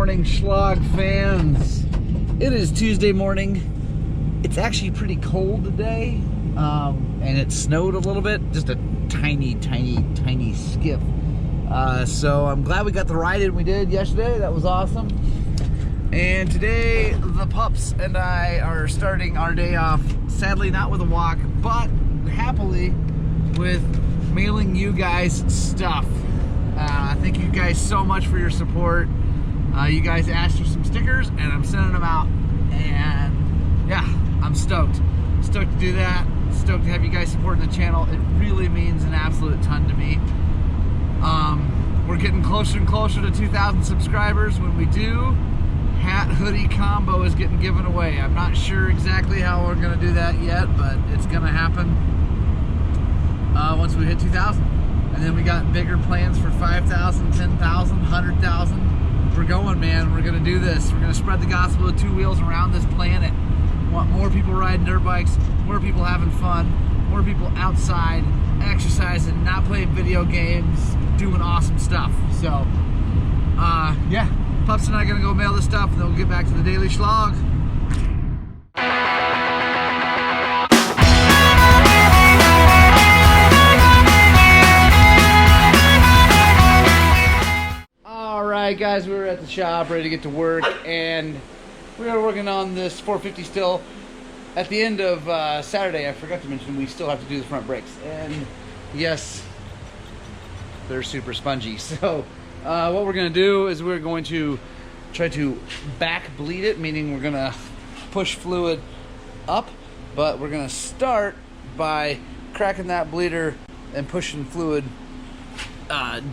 morning, Shlog fans. It is Tuesday morning. It's actually pretty cold today, and it snowed a little bit, just a tiny skip. So I'm glad we got the ride in we did yesterday. That was awesome. And today, the pups and I are starting our day off, sadly not with a walk, but happily with mailing you guys stuff. Thank you guys so much for your support. You guys asked for some stickers and I'm sending them out, and yeah, I'm stoked to do that. Stoked to have you guys supporting the channel. It really means an absolute ton to me. We're getting closer and closer to 2,000 subscribers. When we do, hat hoodie combo is getting given away. I'm not sure exactly how we're gonna do that yet, but it's gonna happen once we hit 2,000. And then we got bigger plans for 5,000, 10,000, 100,000. We're going, man. We're gonna do this. We're gonna spread the gospel of two wheels around this planet. Want more people riding dirt bikes, more people having fun, more people outside, exercising, not playing video games, doing awesome stuff. So, yeah, Pups and I are gonna go mail this stuff, and then we'll get back to the daily Shlog. Alright guys, we were at the shop ready to get to work, and we are working on this 450 still. At the end of Saturday, I forgot to mention, we still have to do the front brakes, and yes, they're super spongy. So what we're going to do is we're going to try to back bleed it, meaning we're going to push fluid up, but we're going to start by cracking that bleeder and pushing fluid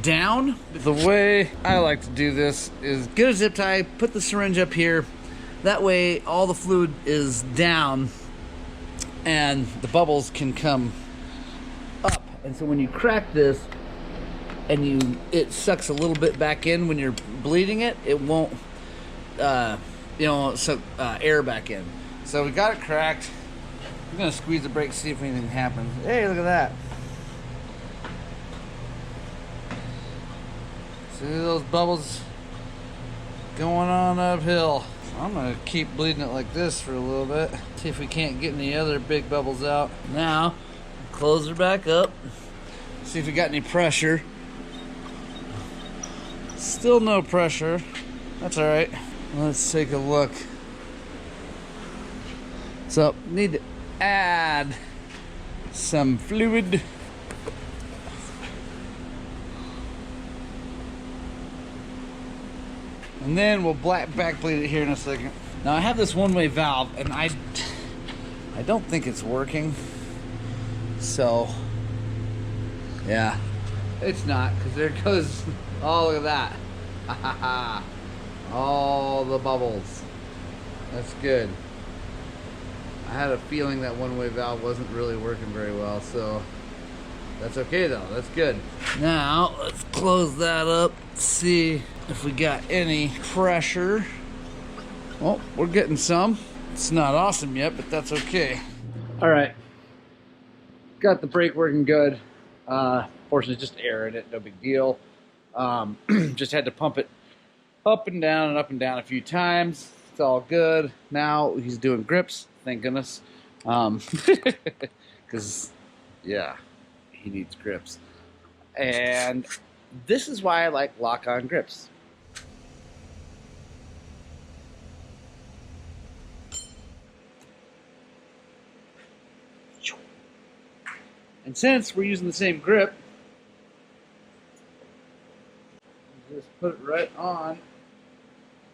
down. The way I like to do this is get a zip tie, put the syringe up here. That way all the fluid is down and the bubbles can come up. And so when you crack this and it sucks a little bit back in when you're bleeding it, it won't suck air back in. So we got it cracked. I'm gonna squeeze the brake, see if anything happens. Hey, look at that. See those bubbles going on uphill. I'm gonna keep bleeding it like this for a little bit. See if we can't get any other big bubbles out. Now, close her back up. See if we got any pressure. Still no pressure. That's all right. Let's take a look. So, need to add some fluid. And then we'll back bleed it here in a second. Now I have this one-way valve, and I don't think it's working. So, yeah, it's not, because there goes, oh, look at that. All the bubbles. That's good. I had a feeling that one-way valve wasn't really working very well, so that's okay though, that's good. Now, let's close that up, see if we got any pressure. Well, we're getting some. It's not awesome yet, but that's okay. All right, got the brake working good. Fortunately, just air in it, no big deal. Just had to pump it up and down a few times. It's all good. Now he's doing grips, thank goodness. Because, yeah, he needs grips. And this is why I like lock-on grips. And since we're using the same grip, just put it right on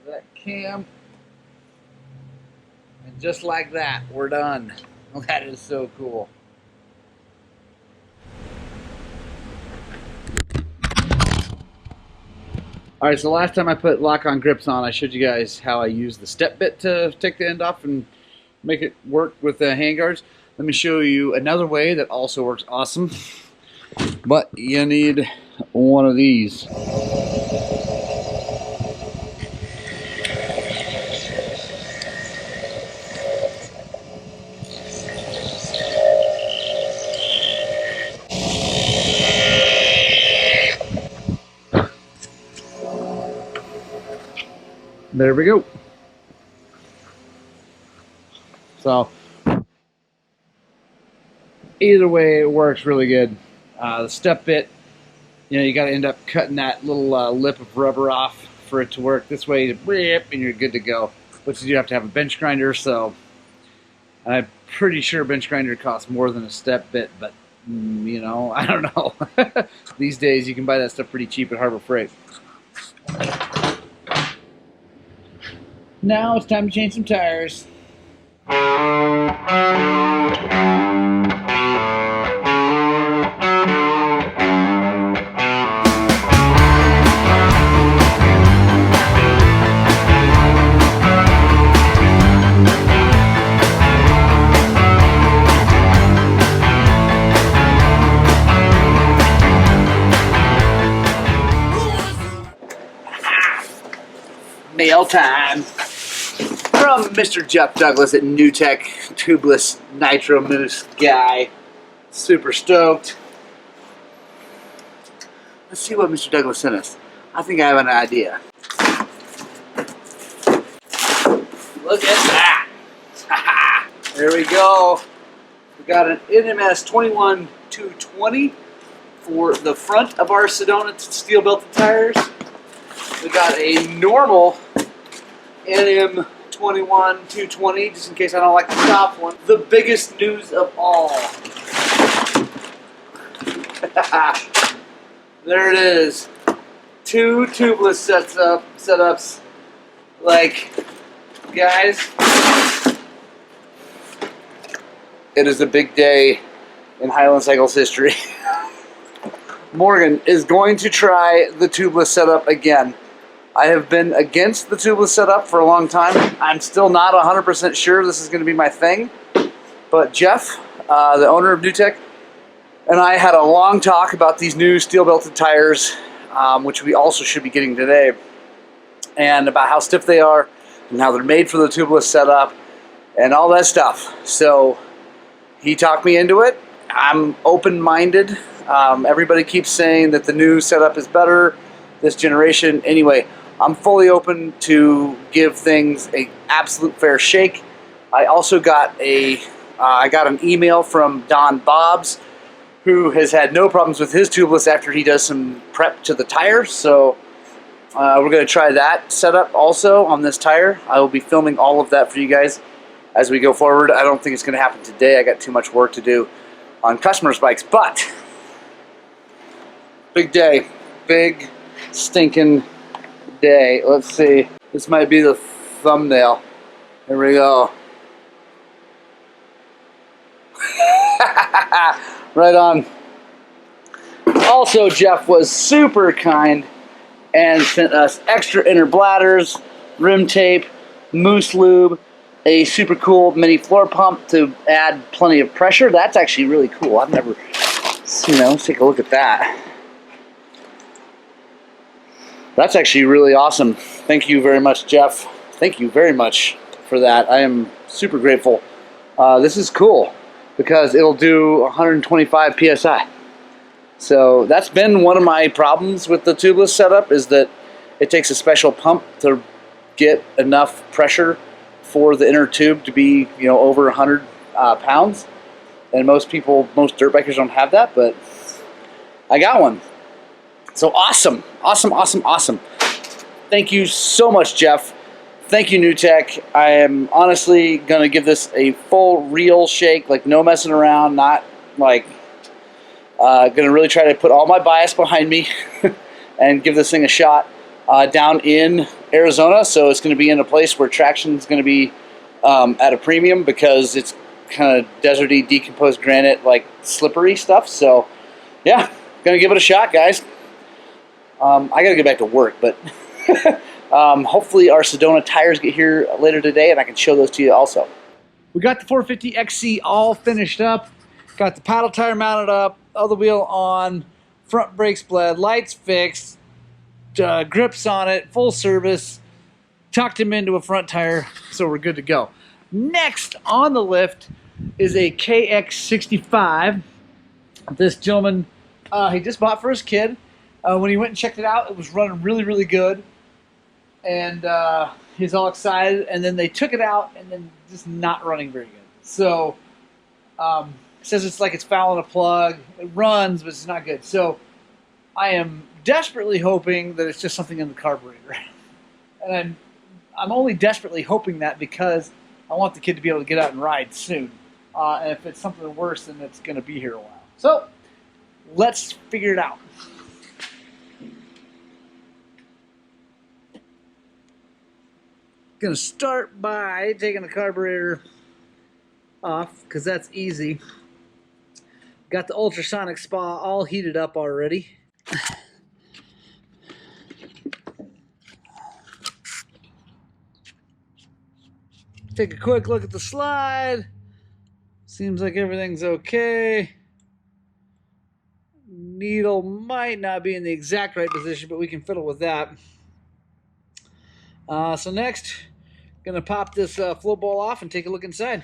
that cam, and just like that, we're done. Well, that is so cool. Alright, so last time I put lock-on grips on, I showed you guys how I use the step bit to take the end off and make it work with the handguards. Let me show you another way that also works awesome. But you need one of these. There we go. So either way, it works really good. The step bit, you got to end up cutting that little lip of rubber off for it to work. This way, whip, and you're good to go. But you do have to have a bench grinder, so I'm pretty sure a bench grinder costs more than a step bit, but I don't know. These days, you can buy that stuff pretty cheap at Harbor Freight. Now it's time to change some tires. Mail time from Mr. Jeff Douglas at New Tech Tubeless Nitro Moose Guy. Super stoked. Let's see what Mr. Douglas sent us. I think I have an idea. Look at that. There we go. We got an NMS 21220 for the front of our Sedona steel belted tires. We got a normal NM 21220, just in case I don't like the top one. The biggest news of all. There it is. 2 tubeless setups. Like, guys, it is a big day in Highland Cycles history. Morgan is going to try the tubeless setup again. I have been against the tubeless setup for a long time. I'm still not 100% sure this is going to be my thing. But Jeff, the owner of New Tech, and I had a long talk about these new steel-belted tires, which we also should be getting today, and about how stiff they are, and how they're made for the tubeless setup, and all that stuff. So he talked me into it. I'm open-minded. Everybody keeps saying that the new setup is better this generation. Anyway, I'm fully open to give things an absolute fair shake. I also got I got an email from Don Bobs, who has had no problems with his tubeless after he does some prep to the tire. So we're going to try that setup also on this tire. I will be filming all of that for you guys as we go forward. I don't think it's going to happen today. I got too much work to do on customers' bikes, but big day, big stinking day. Let's see. This might be the thumbnail. Here we go. Right on. Also, Jeff was super kind and sent us extra inner bladders, rim tape, moose lube, a super cool mini floor pump to add plenty of pressure. That's actually really cool. I've never, let's take a look at that. That's actually really awesome. Thank you very much, Jeff. Thank you very much for that. I am super grateful. This is cool because it'll do 125 PSI. So that's been one of my problems with the tubeless setup, is that it takes a special pump to get enough pressure for the inner tube to be, over 100 pounds. And most dirt bikers don't have that, but I got one. So awesome, awesome, awesome, awesome. Thank you so much, Jeff. Thank you, New Tech. I am honestly going to give this a full real shake, like no messing around, not like going to really try to put all my bias behind me and give this thing a shot down in Arizona. So it's going to be in a place where traction is going to be at a premium, because it's kind of deserty, decomposed granite, like slippery stuff. So yeah, going to give it a shot, guys. I got to get back to work, but hopefully our Sedona tires get here later today, and I can show those to you also. We got the 450 XC all finished up. Got the paddle tire mounted up, other wheel on, front brakes bled, lights fixed, grips on it, full service. Tucked him into a front tire, so we're good to go. Next on the lift is a KX65. This gentleman, he just bought for his kid. When he went and checked it out, it was running really, really good. and he's all excited. And then they took it out, and then just not running very good. So says it's like it's fouling a plug. It runs, but it's not good. So I am desperately hoping that it's just something in the carburetor, and I'm only desperately hoping that because I want the kid to be able to get out and ride soon. And if it's something worse, then it's going to be here a while. So let's figure it out. Going to start by taking the carburetor off because that's easy. Got the ultrasonic spa all heated up already. Take a quick look at the slide. Seems like everything's okay. Needle might not be in the exact right position, but we can fiddle with that. So next, gonna pop this flow ball off and take a look inside.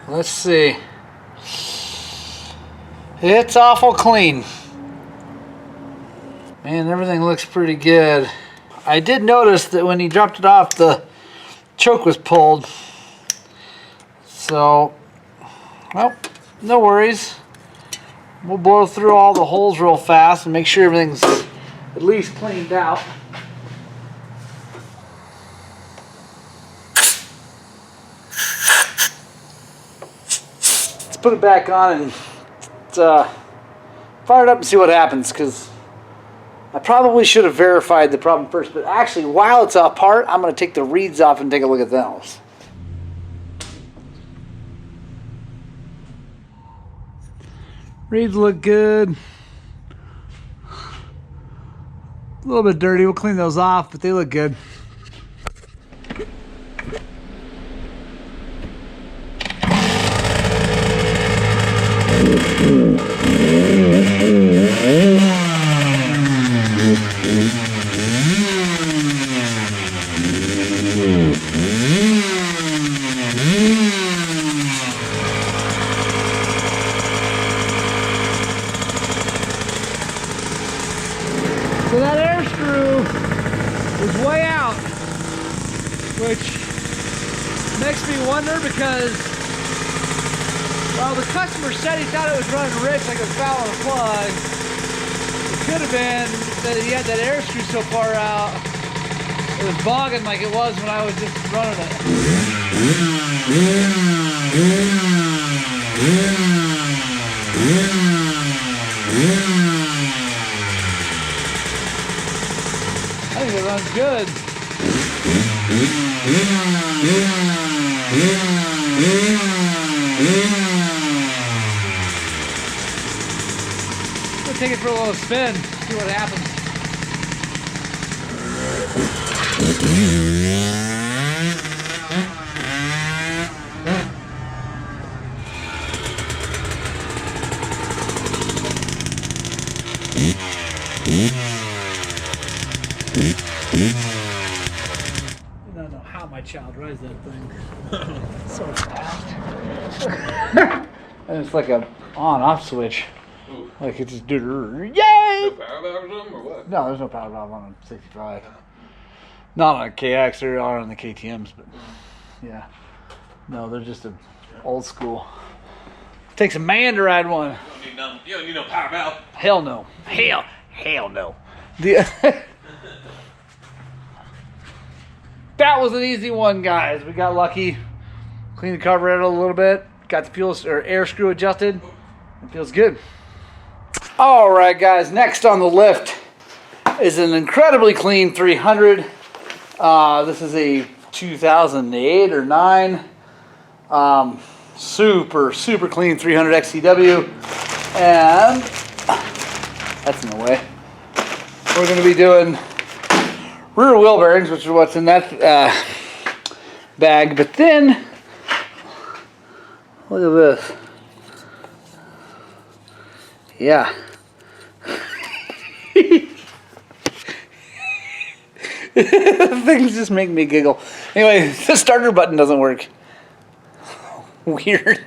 Let's see. It's awful clean. Man, everything looks pretty good. I did notice that when he dropped it off, the choke was pulled. So, well, no worries. We'll blow through all the holes real fast and make sure everything's at least cleaned out. Let's put it back on and fire it up and see what happens, because I probably should have verified the problem first, but actually while it's apart, I'm going to take the reeds off and take a look at those. Reeds look good. A little bit dirty, we'll clean those off, but they look good. So that air screw was way out, which makes me wonder because, well, the customer said he thought it was running rich like it was fouling a plug. It could have been that he had that air screw so far out, it was bogging like it was when I was just running it. I think it runs good. We'll take it for a little spin, see what happens. I don't know how my child rides that thing. So fast. And it's like a on-off switch. Ooh. Like it just yay! No power valves on them or what? No, there's no power valve on a 65. Not on a KX, there are on the KTMs, but yeah. No, they're just an old school. Takes a man to ride one. You don't need no power valve. Hell no. Hell no. That was an easy one, guys. We got lucky. Cleaned the carburetor a little bit. Got the fuel or air screw adjusted. It feels good. All right, guys. Next on the lift is an incredibly clean 300. This is a 2008 or 9. Super clean 300 XCW. And that's in the way. We're going to be doing rear wheel bearings, which is what's in that bag. But then, look at this. Yeah. Things just make me giggle. Anyway, the starter button doesn't work. Weird.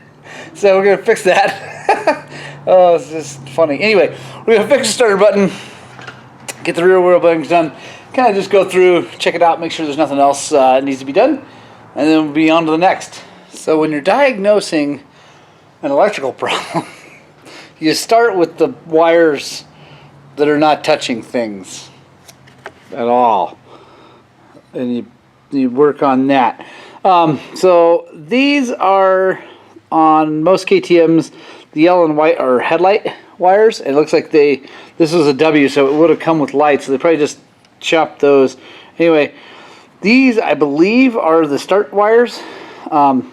So we're going to fix that. Oh, it's just funny. Anyway, we're gonna fix the starter button, get the rear wheel bearings done, kind of just go through, check it out, make sure there's nothing else needs to be done, and then we'll be on to the next. So when you're diagnosing an electrical problem, you start with the wires that are not touching things at all, and you work on that. So these are, on most KTMs, the yellow and white are headlight wires. It looks like this was a W, so it would have come with lights, so they probably just chopped those. Anyway, these I believe are the start wires.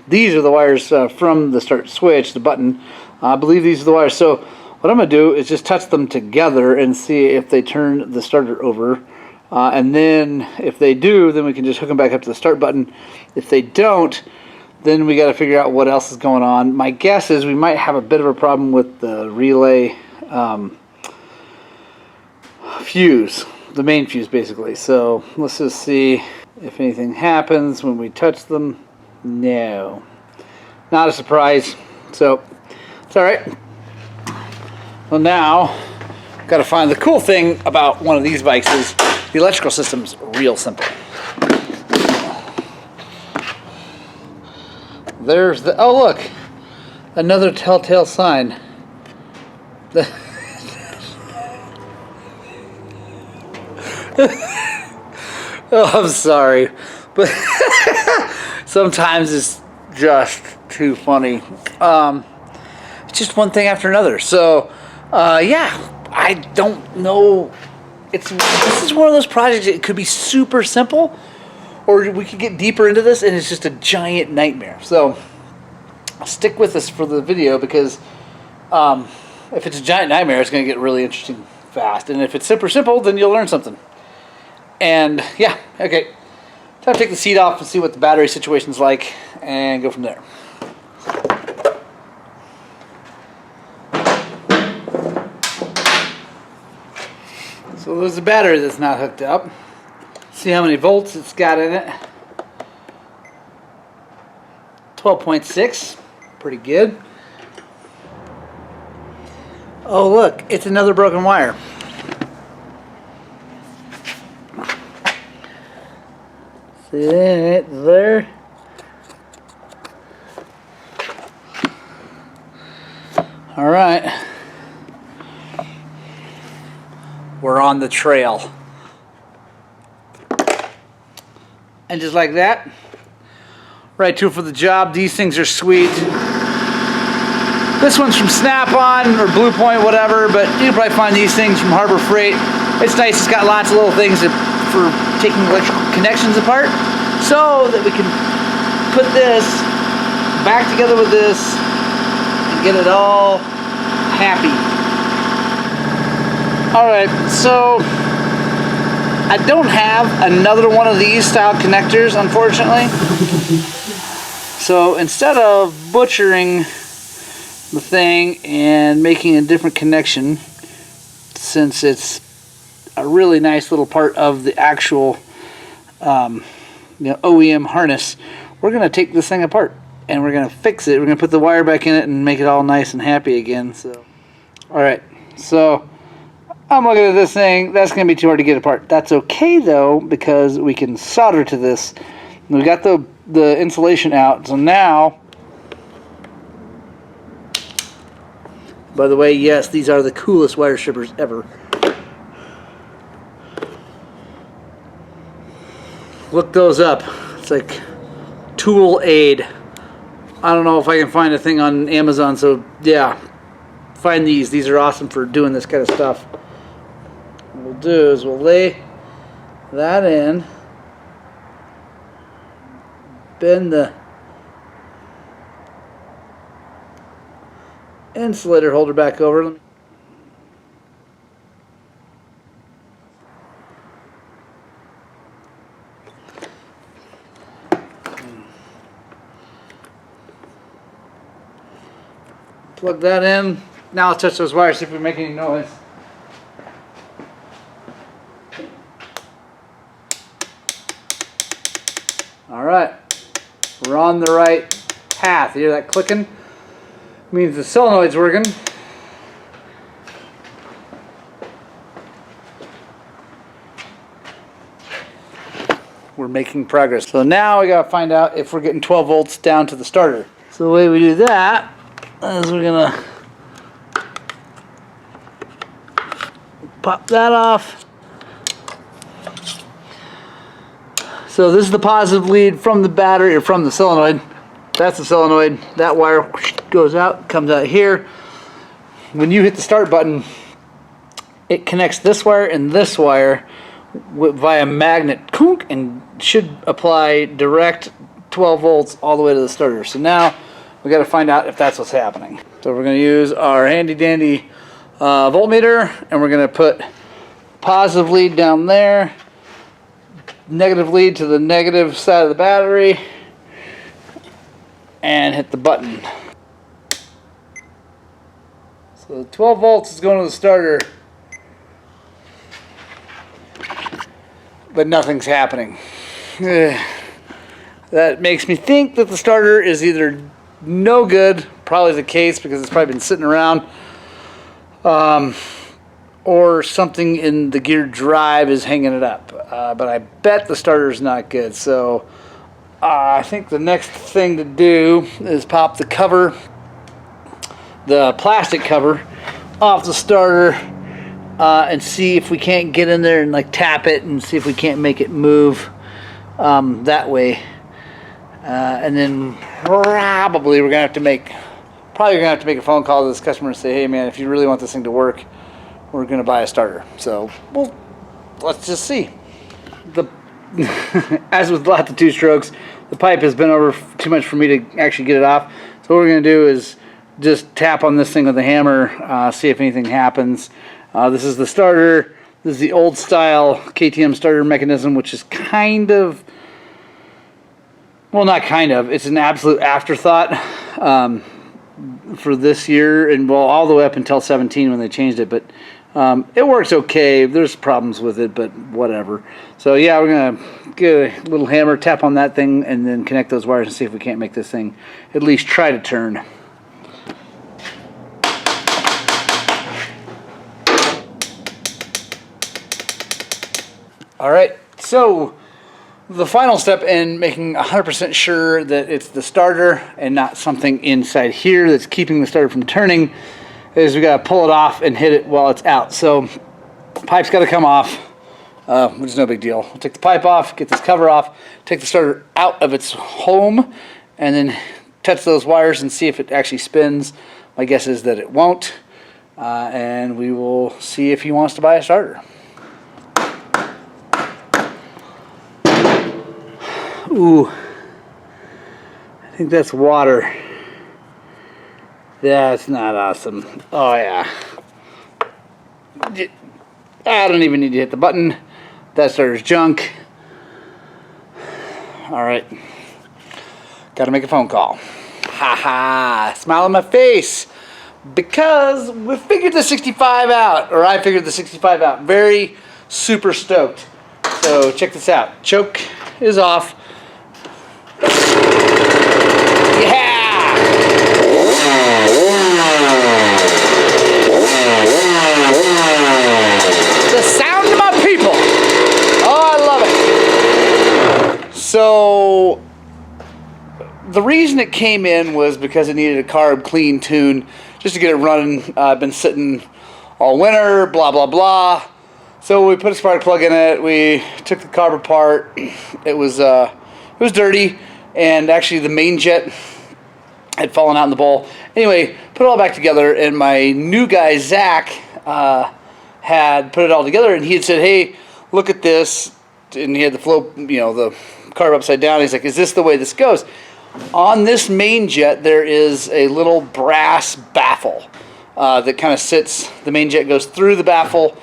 These are the wires from the start switch, the button. I believe these are the wires. So what I'm going to do is just touch them together and see if they turn the starter over. And then if they do, then we can just hook them back up to the start button. If they don't, then we got to figure out what else is going on. My guess is we might have a bit of a problem with the relay fuse, the main fuse basically. So let's just see if anything happens when we touch them. No, not a surprise. So it's all right. Well, now got to find the cool thing about one of these bikes is the electrical system's real simple. There's the, oh look, another telltale sign. Oh, I'm sorry, but sometimes it's just too funny. It's just one thing after another. So, yeah, I don't know. This is one of those projects. It could be super simple, or we could get deeper into this, and it's just a giant nightmare. So, stick with us for the video because if it's a giant nightmare, it's going to get really interesting fast. And if it's super simple, then you'll learn something. And yeah, okay. Time to take the seat off and see what the battery situation's like, and go from there. So there's a battery that's not hooked up. See how many volts it's got in it. 12.6, pretty good. Oh look, it's another broken wire. See it there? All right. We're on the trail. And just like that, right tool for the job. These things are sweet. This one's from Snap-on or Blue Point, whatever, but you can probably find these things from Harbor Freight. It's nice, it's got lots of little things for taking electrical connections apart, so that we can put this back together with this and get it all happy. Alright, so I don't have another one of these style connectors, unfortunately. So instead of butchering the thing and making a different connection, since it's a really nice little part of the actual OEM harness, we're going to take this thing apart and we're going to fix it. We're going to put the wire back in it and make it all nice and happy again. So, alright, so I'm looking at this thing. That's going to be too hard to get apart. That's okay though, because we can solder to this. We got the insulation out. So now, by the way, yes, these are the coolest wire strippers ever. Look those up. It's like Tool Aid. I don't know if I can find a thing on Amazon, so yeah, find these. These are awesome for doing this kind of stuff. What we'll do is we'll lay that in, bend the insulator holder back over. Plug that in. Now let's touch those wires, see if we make any noise. Alright, we're on the right path. You hear that clicking? Means the solenoid's working. we're making progress. So now we gotta find out if we're getting 12 volts down to the starter. So the way we do that is we're gonna pop that off. So this is the positive lead from the battery, or from the solenoid. That's the solenoid. That wire goes out, comes out here. When you hit the start button, it connects this wire and this wire via magnet, and should apply direct 12 volts all the way to the starter. So now we got to find out if that's what's happening. So we're going to use our handy dandy voltmeter, and we're going to put positive lead down there, negative lead to the negative side of the battery, and hit the button. So 12 volts is going to the starter, but nothing's happening. That makes me think that the starter is either no good, probably the case because it's probably been sitting around, or something in the gear drive is hanging it up. But I bet the starter is not good. So I think the next thing to do is pop the cover, the plastic cover, off the starter, and see if we can't get in there and like tap it and see if we can't make it move that way. And then probably we're gonna have to make a phone call to this customer and say, hey man, if you really want this thing to work, we're gonna buy a starter. So well, let's just see. As with lots of two strokes, the pipe has been over too much for me to actually get it off. So what we're gonna do is just tap on this thing with a hammer, see if anything happens. This is the starter. This is the old style KTM starter mechanism, which is kind of, well, not kind of, it's an absolute afterthought for this year, and well, all the way up until 17 when they changed it, but it works okay. There's problems with it, but whatever. So yeah, we're gonna get a little hammer, tap on that thing, and then connect those wires and see if we can't make this thing at least try to turn. All right, so the final step in making 100% sure that it's the starter and not something inside here that's keeping the starter from turning is we gotta pull it off and hit it while it's out. So pipe's gotta come off, which is no big deal. We'll take the pipe off, get this cover off, take the starter out of its home, and then touch those wires and see if it actually spins. My guess is that it won't, and we will see if he wants to buy a starter. Ooh, I think that's water. That's not awesome. Oh yeah. I don't even need to hit the button. That starter's junk. Alright. Gotta make a phone call. Ha, smile on my face. Because we figured the 65 out. Or I figured the 65 out. Very super stoked. So check this out. Choke is off. Yeah! The sound of my people. Oh, I love it. So the reason it came in was because it needed a carb clean tune just to get it running. I've been sitting all winter, blah blah blah. So we put a spark plug in it. We took the carb apart. It was dirty, and actually the main jet had fallen out in the bowl. Anyway, put it all back together, and my new guy Zach had put it all together, and he had said, hey, look at this, and he had the flow, you know, the carb upside down. He's like, is this the way this goes? On this main jet there is a little brass baffle that kind of sits, the main jet goes through the baffle,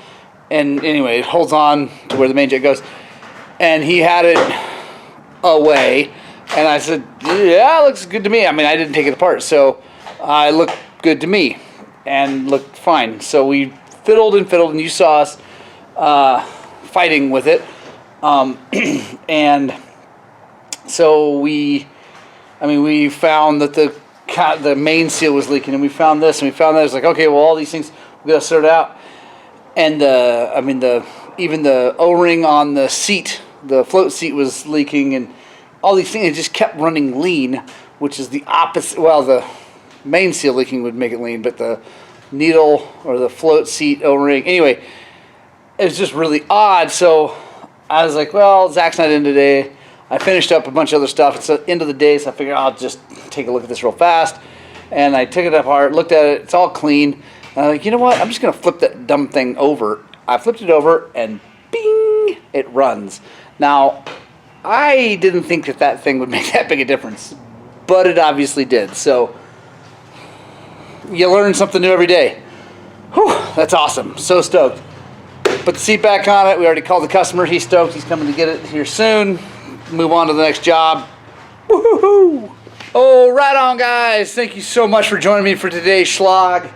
and anyway it holds on to where the main jet goes, and he had it away, and I said, yeah, it looks good to me. I mean, I didn't take it apart, so it looked good to me and looked fine. So we fiddled and fiddled, and you saw us fighting with it, and so we found that the main seal was leaking, and we found this and we found that. It's like, okay, well, all these things we gotta sort out. And even the O-ring on the seat the float seat was leaking, and all these things. It just kept running lean, which is the opposite. Well, the main seal leaking would make it lean, but the needle or the float seat O-ring. Anyway, it was just really odd. So I was like, well, Zach's not in today. I finished up a bunch of other stuff. It's the end of the day, so I figured I'll just take a look at this real fast. And I took it apart, looked at it. It's all clean. And I'm like, you know what? I'm just going to flip that dumb thing over. I flipped it over, and bing, it runs. Now, I didn't think that that thing would make that big a difference, but it obviously did. So you learn something new every day. Whew, that's awesome. So stoked. Put the seat back on it. We already called the customer. He's stoked. He's coming to get it here soon. Move on to the next job. Woohoo! Oh, right on, guys. Thank you so much for joining me for today's Shlog.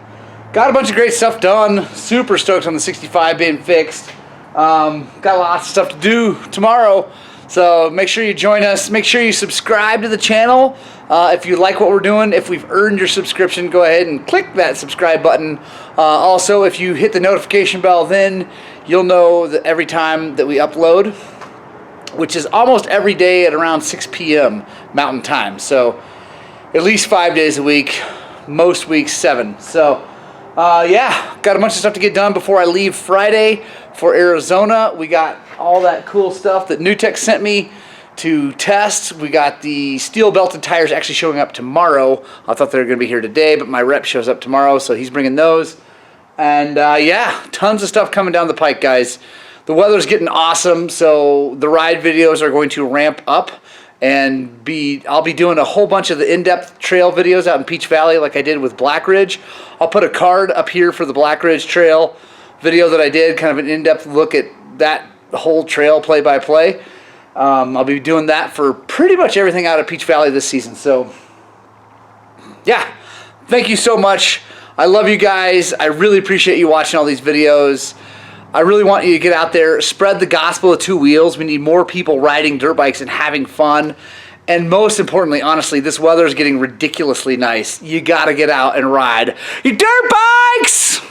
Got a bunch of great stuff done. Super stoked on the 65 being fixed. Got lots of stuff to do tomorrow. So make sure you join us. Make sure you subscribe to the channel. If you like what we're doing, if we've earned your subscription, go ahead and click that subscribe button. Also, if you hit the notification bell, then you'll know that every time that we upload, which is almost every day at around 6 p.m. Mountain Time. So at least 5 days a week, most weeks 7. So yeah, got a bunch of stuff to get done before I leave Friday for Arizona. We got all that cool stuff that NewTek sent me to test. We got the steel belted tires actually showing up tomorrow. I thought they were going to be here today, but my rep shows up tomorrow, so he's bringing those. And yeah, tons of stuff coming down the pike, guys. The weather's getting awesome, so the ride videos are going to ramp up, and I'll be doing a whole bunch of the in-depth trail videos out in Peach Valley like I did with Black Ridge. I'll put a card up here for the Black Ridge Trail video that I did, kind of an in-depth look at that whole trail play-by-play. I'll be doing that for pretty much everything out of Peach Valley this season. So yeah, thank you so much. I love you guys. I really appreciate you watching all these videos. I really want you to get out there, spread the gospel of two wheels. We need more people riding dirt bikes and having fun. And most importantly, honestly, this weather is getting ridiculously nice. You got to get out and ride your dirt bikes!